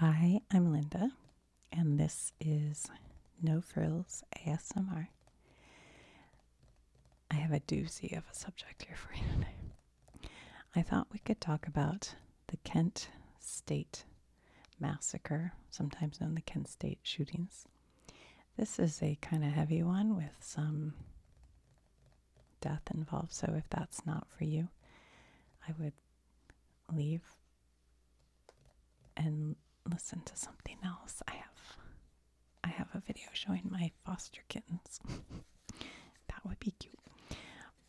Hi, I'm Linda, and this is No Frills ASMR. I have a doozy of a subject here for you today. I thought we could talk about the Kent State Massacre, sometimes known the Kent State shootings. This is a kind of heavy one with some death involved, so if that's not for you, I would leave and listen to something else. I have a video showing my foster kittens. That would be cute.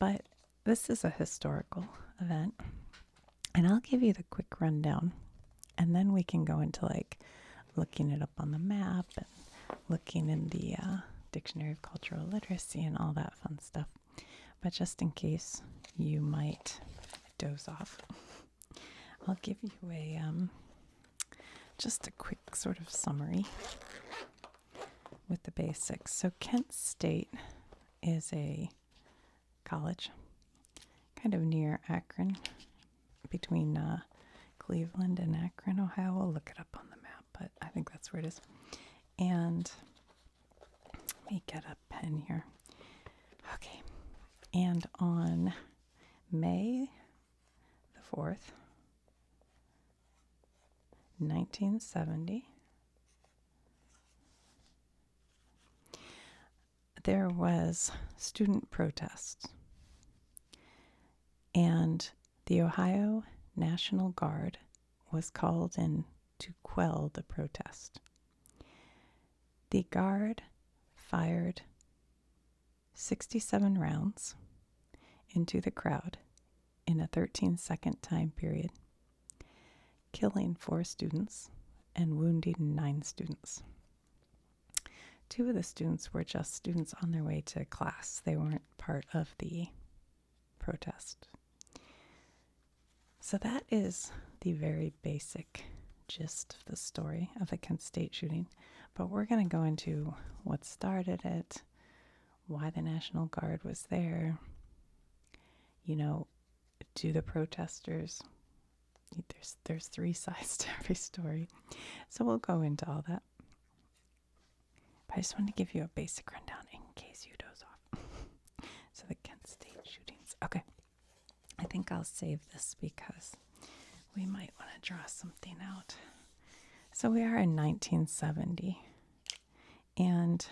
But this is a historical event, and I'll give you the quick rundown, and then we can go into like looking it up on the map and looking in the Dictionary of Cultural Literacy and all that fun stuff. But just in case you might doze off, I'll give you a just a quick sort of summary with the basics. So Kent State is a college kind of near Akron, between Cleveland and Akron, Ohio. We'll look it up on the map, but I think that's where it is. And let me get a pen here. Okay. And on May the 4th, 1970, there was student protests, and the Ohio National Guard was called in to quell the protest. The Guard fired 67 rounds into the crowd in a 13-second time period, killing 4 students and wounding 9 students. 2 of the students were just students on their way to class. They weren't part of the protest. So that is the very basic gist of the story of the Kent State shooting. But we're going to go into what started it, why the National Guard was there, do the protesters, there's 3 sides to every story. So we'll go into all that. But I just wanted to give you a basic rundown in case you doze off. So the Kent State shootings. Okay. I think I'll save this because we might want to draw something out. So we are in 1970, and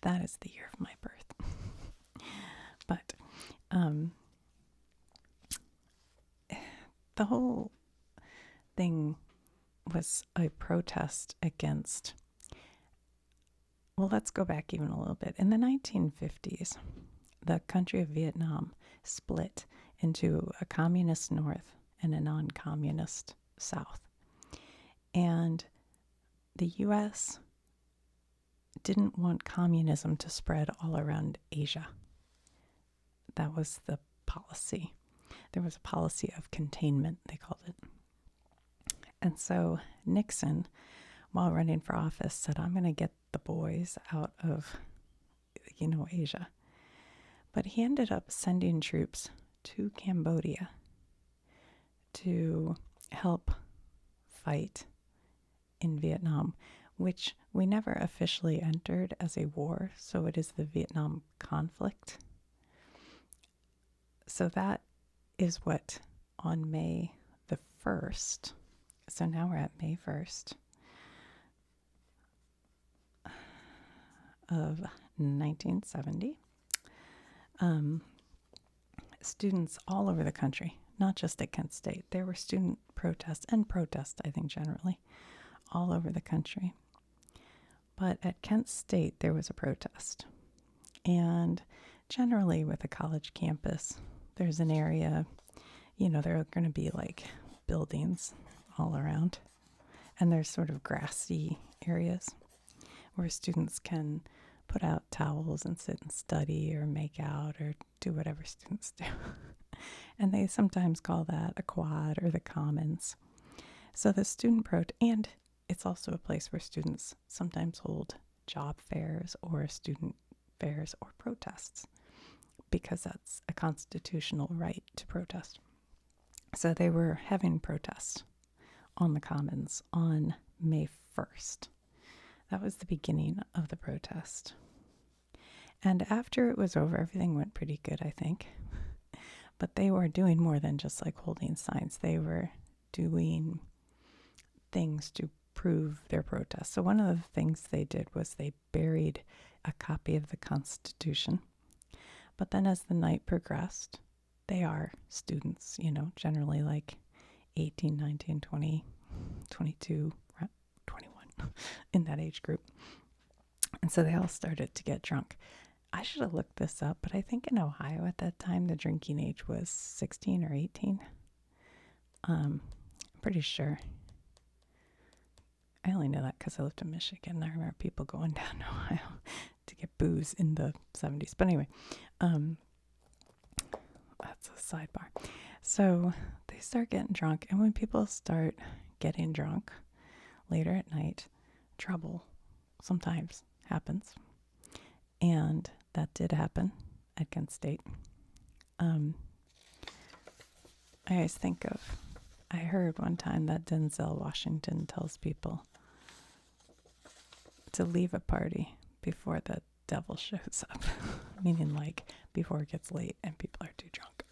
that is the year of my birth. But the whole thing was a protest against, well, let's go back even a little bit. In the 1950s, the country of Vietnam split into a communist north and a non-communist south. And the U.S. didn't want communism to spread all around Asia. That was the policy. There was a policy of containment, they called it. And so Nixon, while running for office, said, I'm going to get the boys out of, Asia. But he ended up sending troops to Cambodia to help fight in Vietnam, which we never officially entered as a war, so it is the Vietnam conflict. So that is what on May the 1st, so now we're at May 1st of 1970, students all over the country, not just at Kent State, there were student protests, I think generally, all over the country. But at Kent State, there was a protest. And generally with a college campus, there's an area, there are going to be like buildings all around. And there's sort of grassy areas where students can put out towels and sit and study or make out or do whatever students do. And they sometimes call that a quad or the commons. So the student and it's also a place where students sometimes hold job fairs or student fairs or protests, because that's a constitutional right to protest. So they were having protests on the commons on May 1st. That was the beginning of the protest. And after it was over, everything went pretty good, I think. But they were doing more than just like holding signs. They were doing things to prove their protest. So one of the things they did was they buried a copy of the Constitution. But then as the night progressed, they are students, generally like 18, 19, 20, 22, 21 in that age group. And so they all started to get drunk. I should have looked this up, but I think in Ohio at that time, the drinking age was 16 or 18. I'm pretty sure. I only know that because I lived in Michigan. I remember people going down to Ohio to get booze in the 70s. But anyway, that's a sidebar. So they start getting drunk. And when people start getting drunk later at night, trouble sometimes happens. And that did happen at Kent State. I always think of, I heard one time that Denzel Washington tells people to leave a party before the devil shows up, meaning like before it gets late and people are too drunk.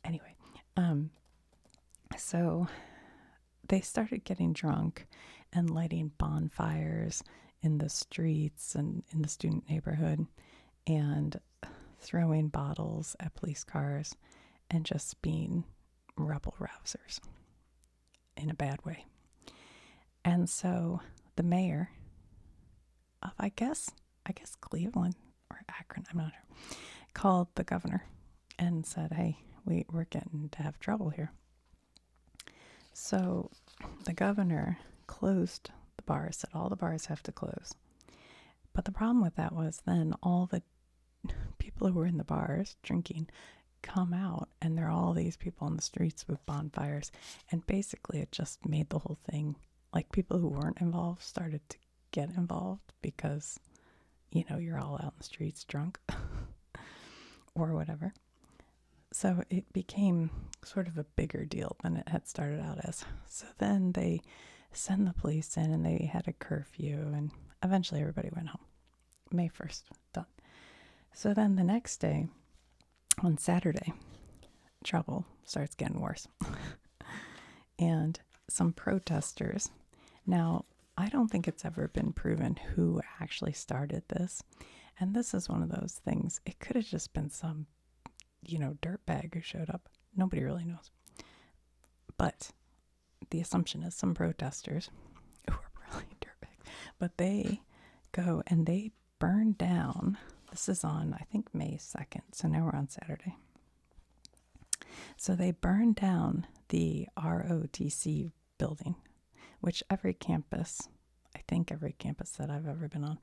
Anyway, so they started getting drunk and lighting bonfires in the streets and in the student neighborhood and throwing bottles at police cars and just being rebel rousers in a bad way. And so the mayor of, I guess Cleveland or Akron, I'm not sure, called the governor and said, hey, we're getting to have trouble here. So the governor closed the bars, said all the bars have to close. But the problem with that was then all the people who were in the bars drinking come out, and there are all these people on the streets with bonfires. And basically it just made the whole thing, like people who weren't involved started to get involved because, you're all out in the streets drunk or whatever. So it became sort of a bigger deal than it had started out as. So then they sent the police in and they had a curfew and eventually everybody went home. May 1st, done. So then the next day, on Saturday, trouble starts getting worse. And some protesters, now I don't think it's ever been proven who actually started this. And this is one of those things, it could have just been some dirtbag who showed up. Nobody really knows. But the assumption is some protesters who are really dirtbags, but they go and they burn down. This is on, I think, May 2nd. So now we're on Saturday. So they burn down the ROTC building, which every campus, I think every campus that I've ever been on,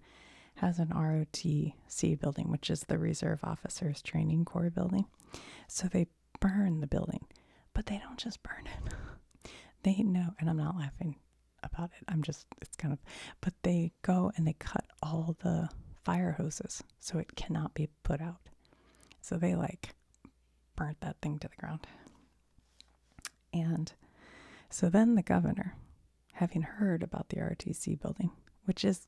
has an ROTC building, which is the Reserve Officers Training Corps building. So they burn the building, but they don't just burn it. They know, and I'm not laughing about it. But they go and they cut all the fire hoses so it cannot be put out. So they burnt that thing to the ground. And so then the governor, having heard about the ROTC building, which is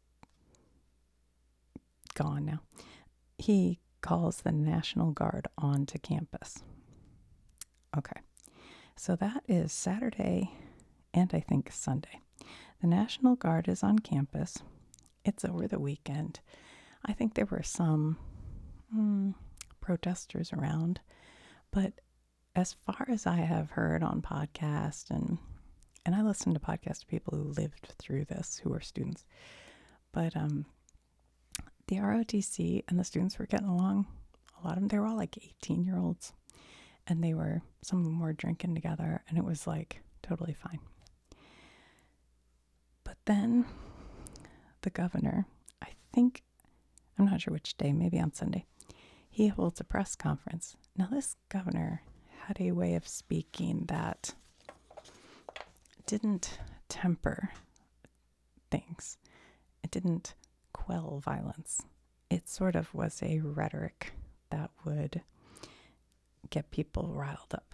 gone now, he calls the National Guard onto campus. Okay, so that is Saturday and I think Sunday. The National Guard is on campus. It's over the weekend. I think there were some protesters around, but as far as I have heard on podcasts, and I listened to podcasts of people who lived through this, who were students, but the ROTC and the students were getting along. A lot of them, they were all 18-year-olds, and some of them were drinking together, and it was totally fine. But then the governor, I'm not sure which day, maybe on Sunday, he holds a press conference. Now this governor had a way of speaking that didn't temper things. It didn't quell violence. It sort of was a rhetoric that would get people riled up.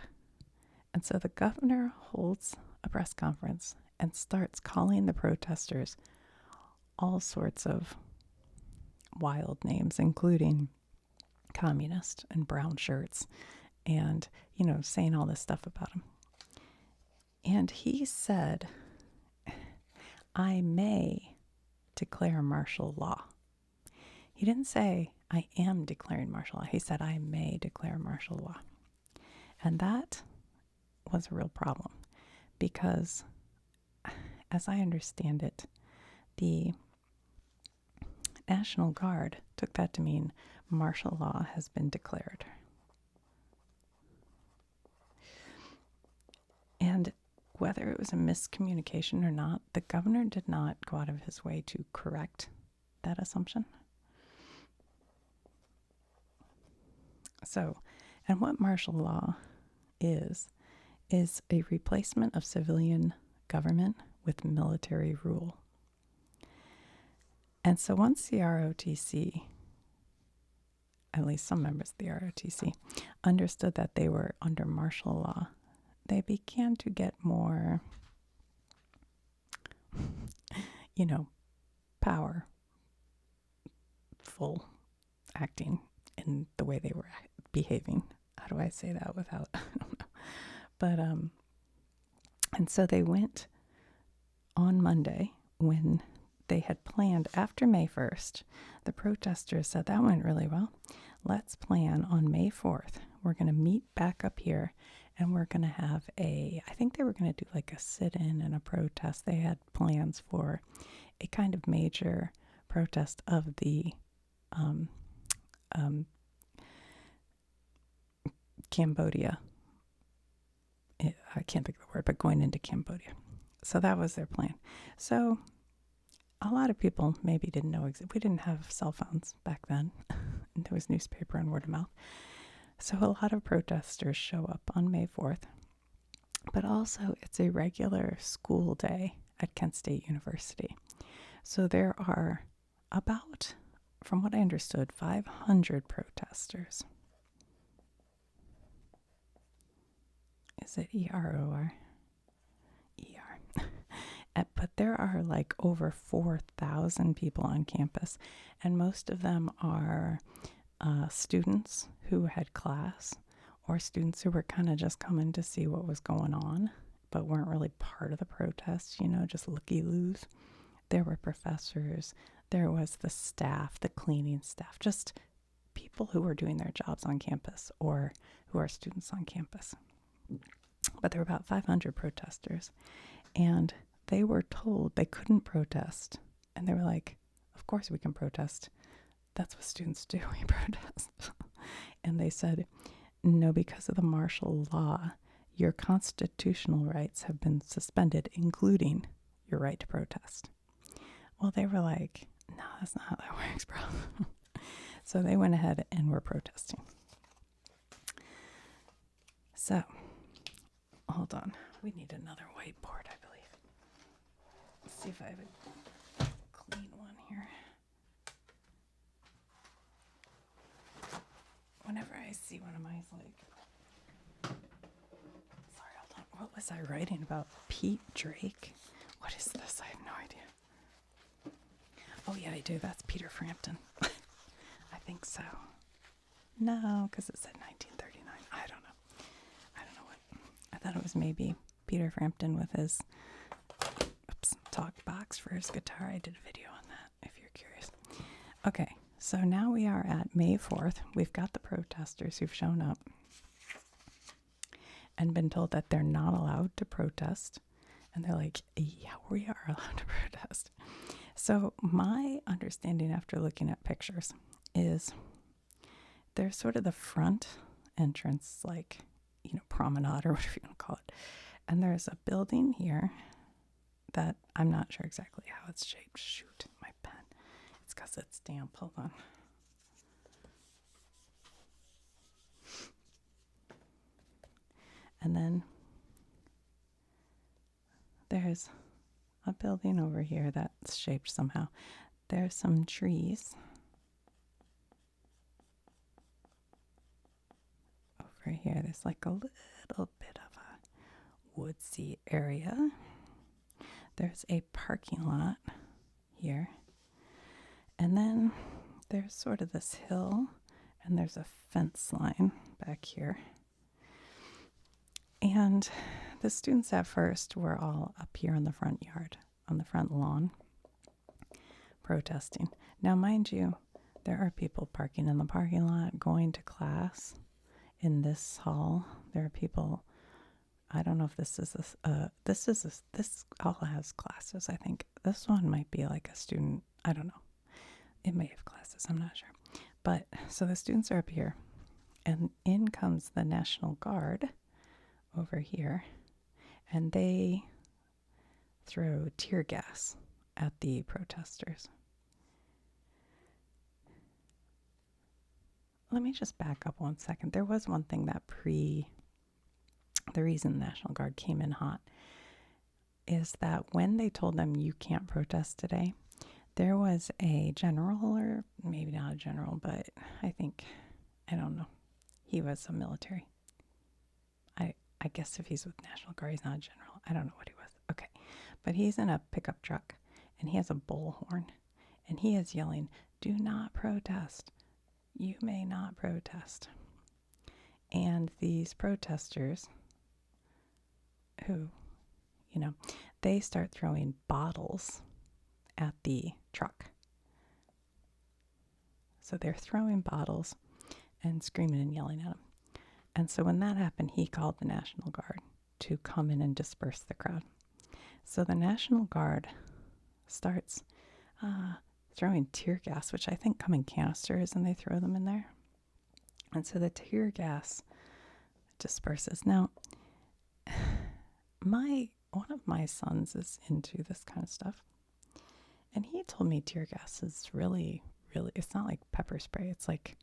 And so the governor holds a press conference and starts calling the protesters all sorts of wild names, including communist and brown shirts, and, saying all this stuff about him. And he said, I may declare martial law. He didn't say, I am declaring martial law. He said, I may declare martial law. And that was a real problem because, as I understand it, the National Guard took that to mean martial law has been declared. And whether it was a miscommunication or not, the governor did not go out of his way to correct that assumption. So, and what martial law is a replacement of civilian government with military rule. And so once the ROTC, at least some members of the ROTC, understood that they were under martial law, they began to get more, powerful acting in the way they were behaving. How do I say that without, I don't know. But, and so they went on Monday when they had planned after May 1st. The protesters said that went really well. Let's plan on May 4th. We're going to meet back up here and we're going to have I think they were going to do like a sit-in and a protest. They had plans for a kind of major protest of the Cambodia. I can't think of the word, but going into Cambodia. So that was their plan. So a lot of people maybe didn't know. We didn't have cell phones back then. There was newspaper and word of mouth. So a lot of protesters show up on May 4th. But also it's a regular school day at Kent State University. So there are about, from what I understood, 500 protesters. Is it E-R-O-R? E-R. But there are like over 4,000 people on campus, and most of them are students who had class or students who were kind of just coming to see what was going on but weren't really part of the protest, just looky-loos. There were professors, there was the staff, the cleaning staff, just people who were doing their jobs on campus or who are students on campus. But there were about 500 protesters, and they were told they couldn't protest. And they were like, of course we can protest. That's what students do, we protest. And they said, no, because of the martial law, your constitutional rights have been suspended, including your right to protest. Well, they were like, no, that's not how that works, bro. So they went ahead and were protesting. So, hold on. We need another whiteboard, I believe. Let's see if I have a clean one here. Whenever I see one of my, sorry, hold on. What was I writing about? Pete Drake? What is this? I have no idea. Oh, yeah, I do. That's Peter Frampton. I think so. No, because it said 1939. I don't know what. I thought it was maybe Peter Frampton with his talk box for his guitar. I did a video on that, if you're curious. Okay, so now we are at May 4th. We've got the protesters who've shown up and been told that they're not allowed to protest. And they're like, yeah, we are allowed to protest. So my understanding after looking at pictures is there's sort of the front entrance, promenade or whatever you want to call it. And there's a building here that I'm not sure exactly how it's shaped. Shoot, my pen. It's because it's damp. Hold on. And then there's a building over here that's shaped somehow. There's some trees over here. There's like a little bit of a woodsy area. there's a parking lot here. And then there's sort of this hill, and there's a fence line back here. And the students at first were all up here in the front yard, on the front lawn, protesting. Now, mind you, there are people parking in the parking lot, going to class in this hall. There are people, I don't know if this all has classes, I think. This one might be like a student, I don't know. It may have classes, I'm not sure. But, so the students are up here, and in comes the National Guard over here, and they throw tear gas at the protesters. Let me just back up 1 second. There was one thing that the reason the National Guard came in hot is that when they told them you can't protest today, there was a general, or maybe not a general, but I don't know. He was a military. I guess if he's with National Guard, he's not a general. I don't know what he was. Okay. But he's in a pickup truck, and he has a bullhorn, and he is yelling, "Do not protest. You may not protest." And these protesters, who, they start throwing bottles at the truck. So they're throwing bottles and screaming and yelling at him. And so when that happened, he called the National Guard to come in and disperse the crowd. So the National Guard starts throwing tear gas, which I think come in canisters, and they throw them in there. And so the tear gas disperses. Now, one of my sons is into this kind of stuff, and he told me tear gas is really, it's not like pepper spray. It's like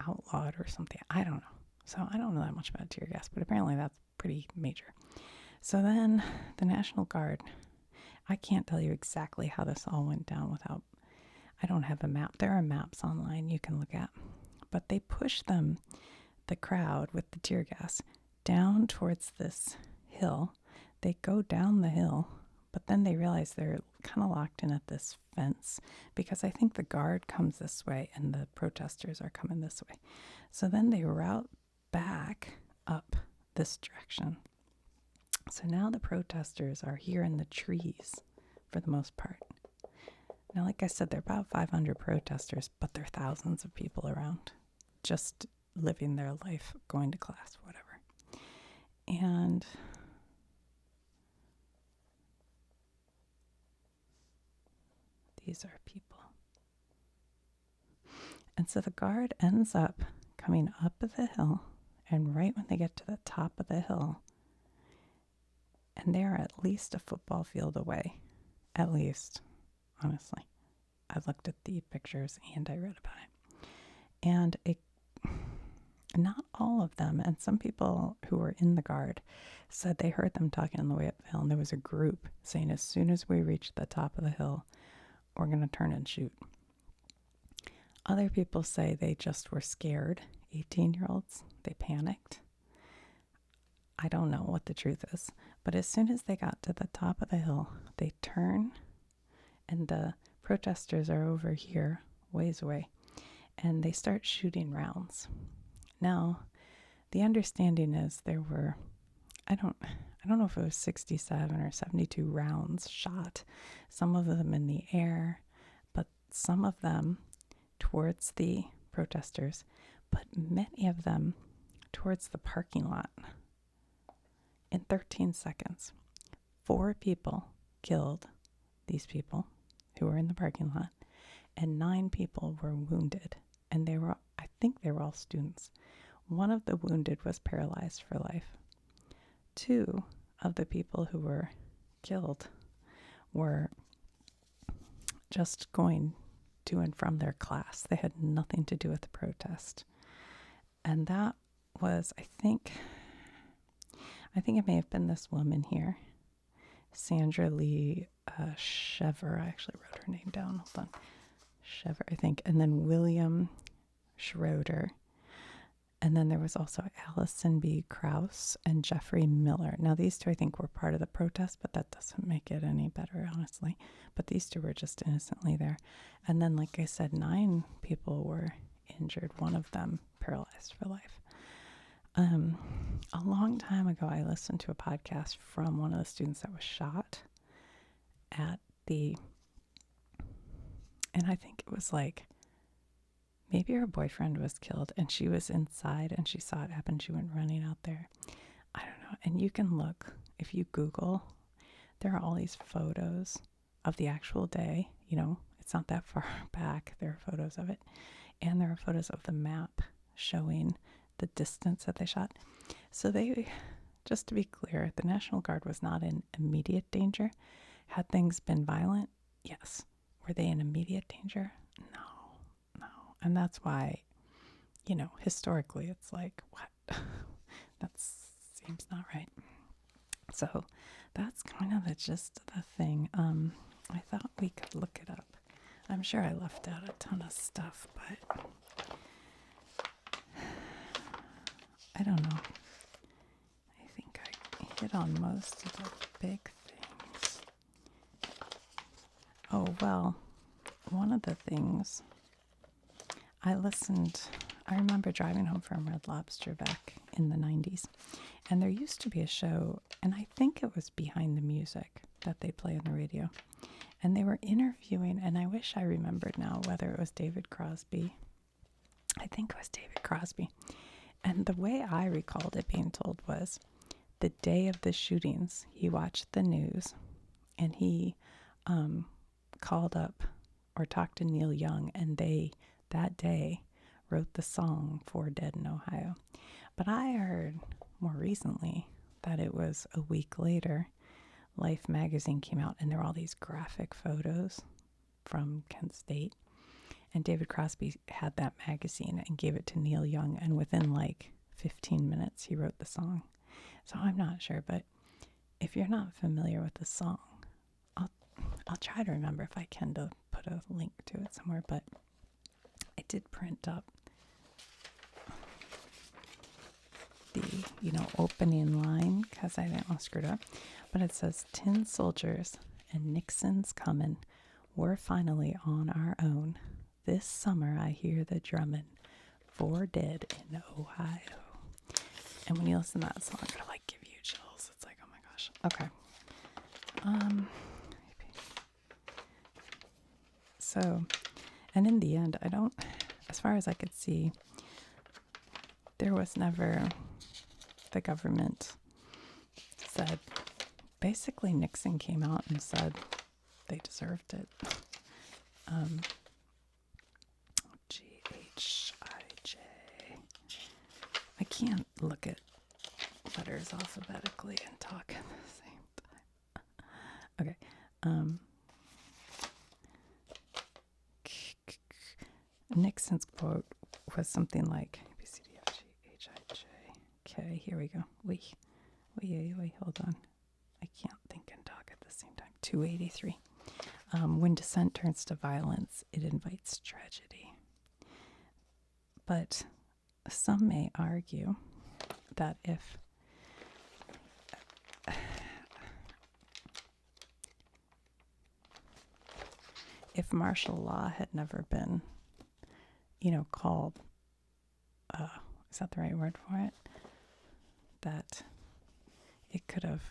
outlawed or something. I don't know. So I don't know that much about tear gas, but apparently that's pretty major. So then the National Guard, I can't tell you exactly how this all went down I don't have a map. There are maps online you can look at. But they push the crowd with the tear gas, down towards this hill. They go down the hill, but then they realize they're kind of locked in at this fence, because I think the guard comes this way and the protesters are coming this way. So then they route back up this direction. So now the protesters are here in the trees for the most part. Now, like I said, there are about 500 protesters, but there are thousands of people around, just living their life, going to class, whatever. And these are people. And so the guard ends up coming up the hill, and right when they get to the top of the hill, and they're at least a football field away, at least, honestly. I looked at the pictures and I read about it. And not all of them, and some people who were in the guard said they heard them talking on the way up the hill, and there was a group saying, as soon as we reach the top of the hill, we're going to turn and shoot. Other people say they just were scared, 18-year-olds. They panicked. I don't know what the truth is, but as soon as they got to the top of the hill, they turn, and the protesters are over here, ways away, and they start shooting rounds. Now, the understanding is there were, I don't know if it was 67 or 72 rounds shot, some of them in the air, but some of them towards the protesters, but many of them towards the parking lot. In 13 seconds, 4 people killed, these people who were in the parking lot, and 9 people were wounded, and I think they were all students. One of the wounded was paralyzed for life. 2 of the people who were killed were just going to and from their class. They had nothing to do with the protest. And that was, I think it may have been this woman here, Sandra Lee Shever. I actually wrote her name down. Hold on. Shever, I think. And then William Schroeder. And then there was also Allison B. Krauss and Jeffrey Miller. Now, these two, I think, were part of the protest, but that doesn't make it any better, honestly. But these two were just innocently there. And then, like I said, 9 people were injured, one of them paralyzed for life. A long time ago, I listened to a podcast from one of the students that was shot at and I think it was like, maybe her boyfriend was killed and she was inside and she saw it happen. She went running out there. I don't know. And you can look, if you Google, there are all these photos of the actual day. You know, it's not that far back. There are photos of it. And there are photos of the map showing the distance that they shot. So they, just to be clear, the National Guard was not in immediate danger. Had things been violent? Yes. Were they in immediate danger? No. And that's why, you know, historically it's like, what? That seems not right. So that's kind of the gist of the thing. I thought we could look it up. I'm sure I left out a ton of stuff, but I don't know. I think I hit on most of the big things. Oh, well, one of the things I remember driving home from Red Lobster back in the 90s, and there used to be a show, and I think it was Behind the Music that they play on the radio, and they were interviewing, and I wish I remembered now whether it was David Crosby. I think it was David Crosby. And the way I recalled it being told was the day of the shootings, he watched the news, and he called up or talked to Neil Young, and they that day wrote the song for Dead in Ohio. But I heard more recently that it was a week later, Life magazine came out and there were all these graphic photos from Kent State. And David Crosby had that magazine and gave it to Neil Young, and within like 15 minutes he wrote the song. So I'm not sure, but if you're not familiar with the song, I'll try to remember if I can to put a link to it somewhere, but I did print up the, opening line because I didn't want to screw it up. But it says, "Tin soldiers and Nixon's coming. We're finally on our own. This summer I hear the drumming. 4 dead in Ohio." And when you listen to that song, it'll like give you chills. It's like, oh my gosh. Okay. So, and in the end, as far as I could see, there was never, the government said, basically Nixon came out and said they deserved it. G-H-I-J. I can't look at letters alphabetically and talk at the same time. Okay. Nixon's quote was something like A, B, C, D, F, G, H, I, J, K. Here we go. Wait, hold on. I can't think and talk at the same time. 283. When dissent turns to violence, it invites tragedy. But some may argue that if martial law had never been called, is that the right word for it? That it could have,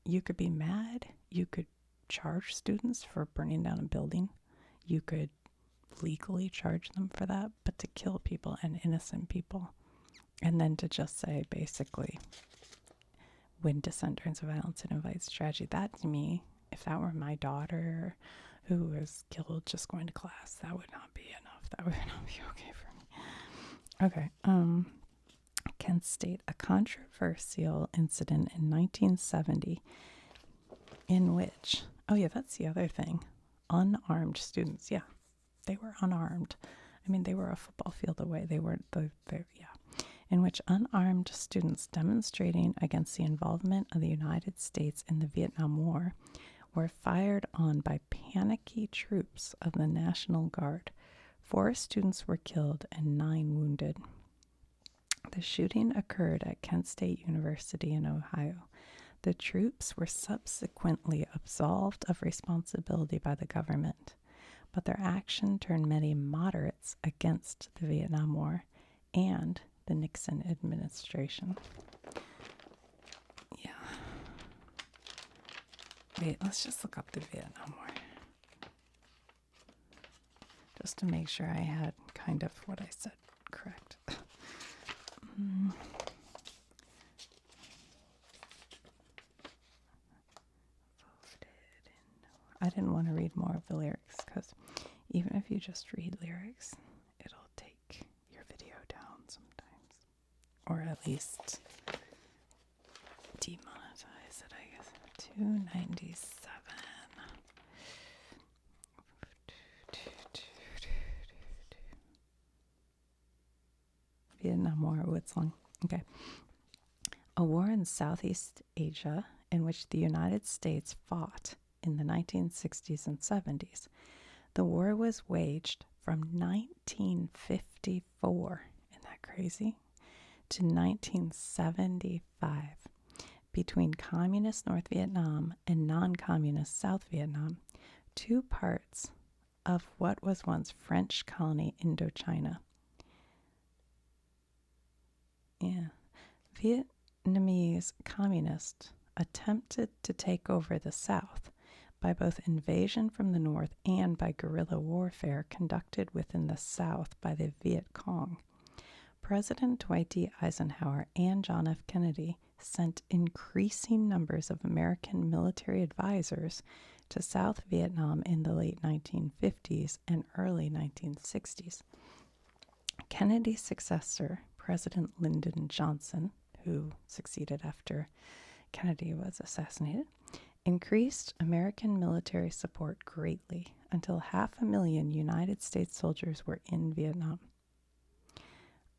you could be mad, you could charge students for burning down a building, you could legally charge them for that, but to kill people and innocent people, and then to just say, basically, when dissent turns to violence, it invites tragedy. That, to me, if that were my daughter who was killed just going to class, that would not be enough. That would not be okay for me. Okay. Kent State, a controversial incident in 1970 in which, oh yeah, that's the other thing. Unarmed students. Yeah, they were unarmed. I mean, they were a football field away. They weren't in which unarmed students demonstrating against the involvement of the United States in the Vietnam War were fired on by panicky troops of the National Guard. 4 students were killed and 9 wounded. The shooting occurred at Kent State University in Ohio. The troops were subsequently absolved of responsibility by the government, but their action turned many moderates against the Vietnam War and the Nixon administration. Yeah. Wait, let's just look up the Vietnam War. Just to make sure I had kind of what I said correct. I didn't want to read more of the lyrics because even if you just read lyrics, it'll take your video down sometimes. Or at least demonetize it, I guess. 297. Vietnam War, what's long? Okay. A war in Southeast Asia in which the United States fought in the 1960s and 70s. The war was waged from 1954, isn't that crazy, to 1975 between communist North Vietnam and non-communist South Vietnam, 2 parts of what was once French colony Indochina. Yeah. Vietnamese communists attempted to take over the South by both invasion from the north and by guerrilla warfare conducted within the South by the Viet Cong. President Dwight D. Eisenhower and John F. Kennedy sent increasing numbers of American military advisors to South Vietnam in the late 1950s and early 1960s. Kennedy's successor, President Lyndon Johnson, who succeeded after Kennedy was assassinated, increased American military support greatly until 500,000 United States soldiers were in Vietnam.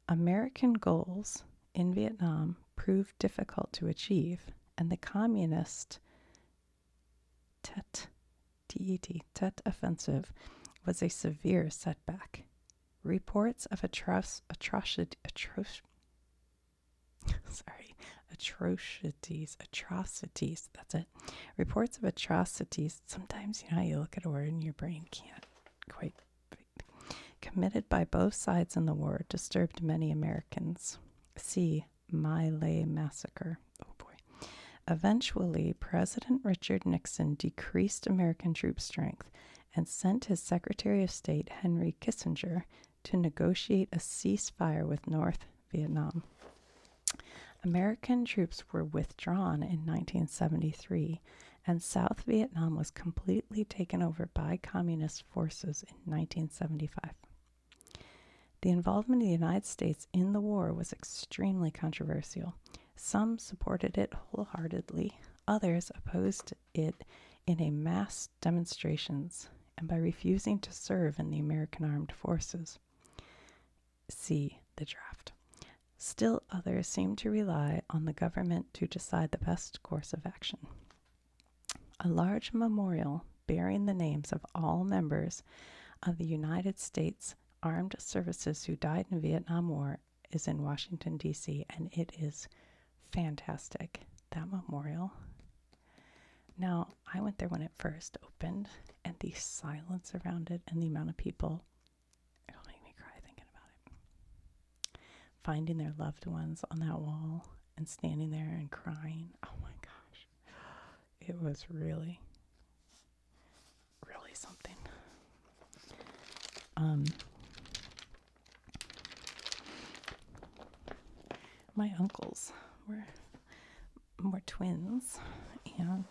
American goals in Vietnam proved difficult to achieve, and the communist Tet offensive was a severe setback. Reports of atrocities, that's it. Reports of atrocities, sometimes, how you look at a word and your brain can't quite, committed by both sides in the war disturbed many Americans. See My Lai Massacre. Oh boy. Eventually, President Richard Nixon decreased American troop strength and sent his Secretary of State, Henry Kissinger, to negotiate a ceasefire with North Vietnam. American troops were withdrawn in 1973, and South Vietnam was completely taken over by communist forces in 1975. The involvement of the United States in the war was extremely controversial. Some supported it wholeheartedly, others opposed it in a mass demonstrations and by refusing to serve in the American armed forces. See the draft. Still others seem to rely on the government to decide the best course of action. A large memorial bearing the names of all members of the United States Armed Services who died in the Vietnam War is in Washington, D.C., and it is fantastic, that memorial. Now, I went there when it first opened, and the silence around it and the amount of people, it'll make me cry thinking about it. Finding their loved ones on that wall and standing there and crying. Oh my gosh. It was really, really something. My uncles were twins, and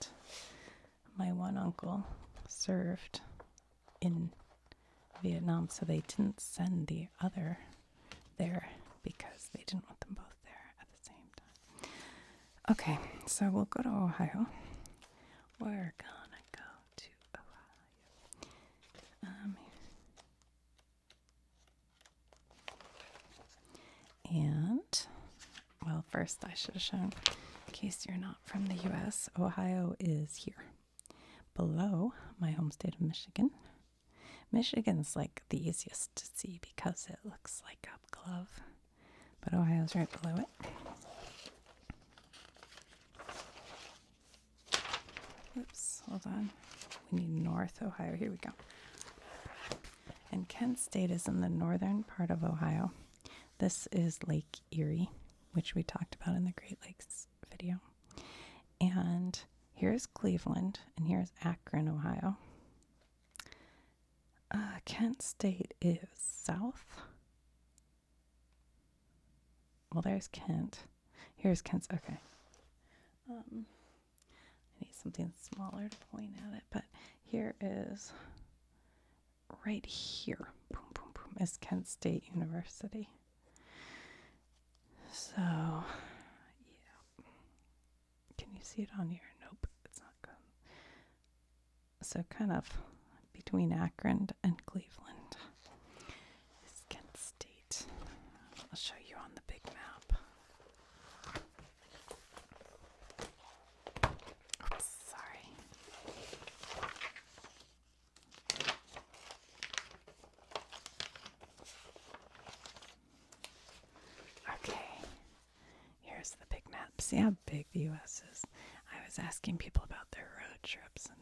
my one uncle served in Vietnam, so they didn't send the other there because they didn't want them both there at the same time. Okay, so we'll go to Ohio. We're gonna go to Ohio. And, well, first I should have shown, in case you're not from the U.S., Ohio is here, below my home state of Michigan. Michigan's like the easiest to see because it looks like up glove, but Ohio's right below it. Oops, hold on. We need North Ohio. Here we go. And Kent State is in the northern part of Ohio. This is Lake Erie, which we talked about in the Great Lakes video. And here's Cleveland, and here's Akron, Ohio. Kent State is south. Well, there's Kent. Here's Kent. Okay. I need something smaller to point at it, but here is right here. Boom, boom, boom, is Kent State University. So, yeah. Can you see it on here? Nope, it's not good. So, kind of between Akron and Cleveland is Kent State. I'll show you on the big map. Oops, sorry. Okay, here's the big map. See how big the U.S. is? I was asking people about their road trips, and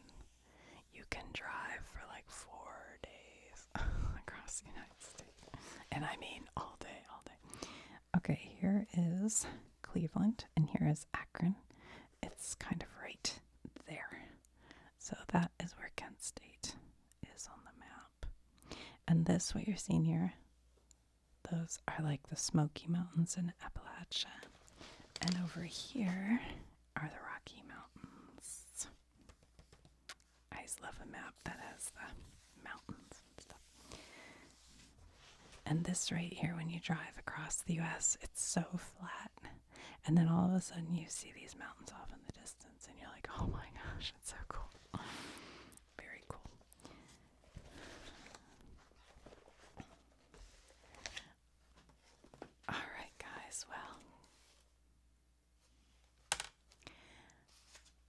you can drive for like 4 days across the United States. And I mean all day, all day. Okay, here is Cleveland, and here is Akron. It's kind of right there. So that is where Kent State is on the map. And this, what you're seeing here, those are like the Smoky Mountains in Appalachia. And over here are the Rocky Mountains. I just love a map that has the mountains and stuff. And this right here, when you drive across the U.S., it's so flat. And then all of a sudden you see these mountains off in the distance, and you're like, oh my gosh, it's so cool. Very cool. All right, guys, well,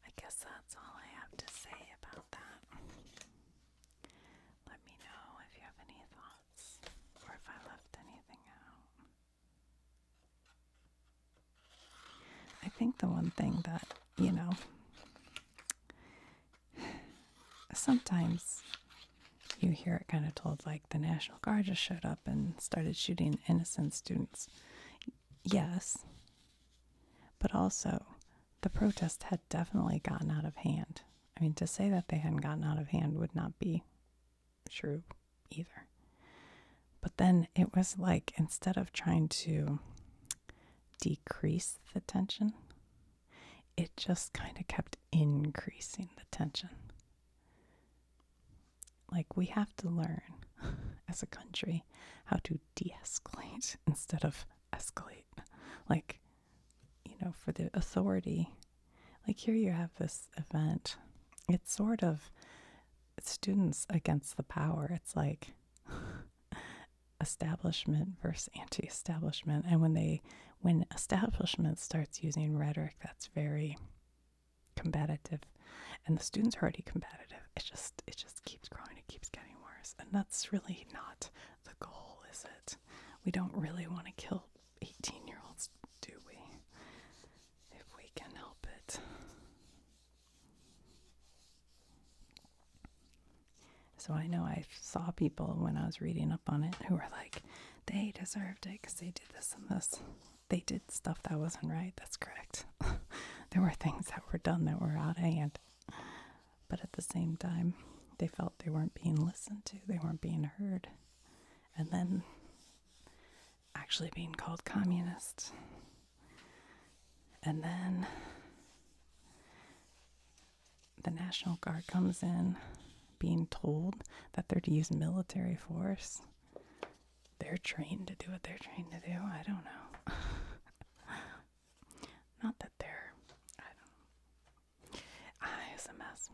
I guess that's all I have to say about that. Let me know if you have any thoughts or if I left anything out. I think the one thing that, sometimes you hear it kind of told like the National Guard just showed up and started shooting innocent students. Yes, but also the protest had definitely gotten out of hand. I mean, to say that they hadn't gotten out of hand would not be true either. But then it was like, instead of trying to decrease the tension, it just kind of kept increasing the tension. Like, we have to learn as a country how to de-escalate instead of escalate. Like, for the authority, like here you have this event. It's sort of students against the power. It's like establishment versus anti-establishment. And when establishment starts using rhetoric that's very combative, and the students are already combative, it just keeps growing. It keeps getting worse. And that's really not the goal, is it? We don't really want to kill 18-year-olds, do we? If we can help it. So I know I saw people when I was reading up on it who were like, they deserved it because they did this and this. They did stuff that wasn't right. That's correct. There were things that were done that were out of hand. But at the same time, they felt they weren't being listened to. They weren't being heard. And then actually being called communist. And then the National Guard comes in, being told that they're to use military force. They're trained to do what they're trained to do. I don't know. Not that they're, I don't know. It's a mess.